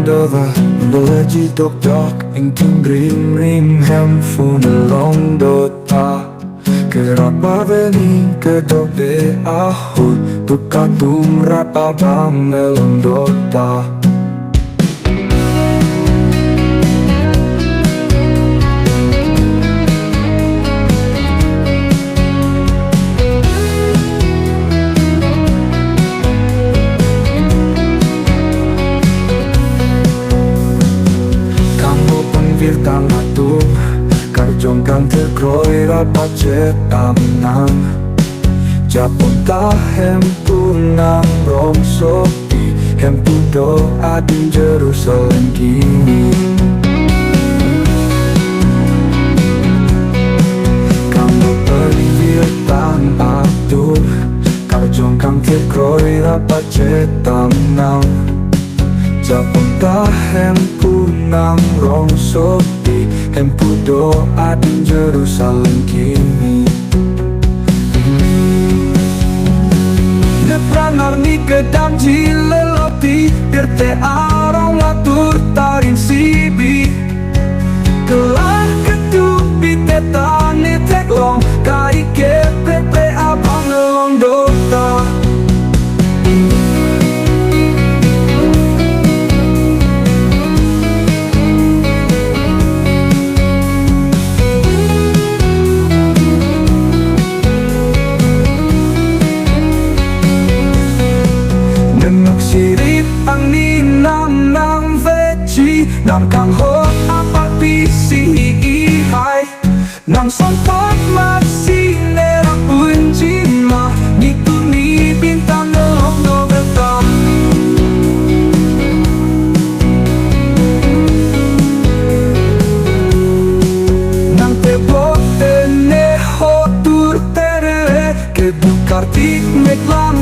dova leji dok dok ing tung rim rim handphone long dota kerapa veni kedok de ahut tukatum rapa bang melong dota. Virtang atum karjong kang terkroi rapat cetam nang japon ta hempu nang rong sopi hempu do adin Jerusalem kini kamu pergi virtang atum karjong kang terkroi rapat cetam nang japon ta hempu nang rong sopi hempu do adin Jerusalem kini Neprangar ni kedam jileloti birte arong latur tarin sibi kelah ketupi tetane teklong kai kepepe abang nelong dota. Sirit ang ninang ng leji nang kang ho apat pisi ihay nang sontot magsinera punjima nito ni bintang nelong nobelta nang tebote ne ho tur tere ke bukartik meklang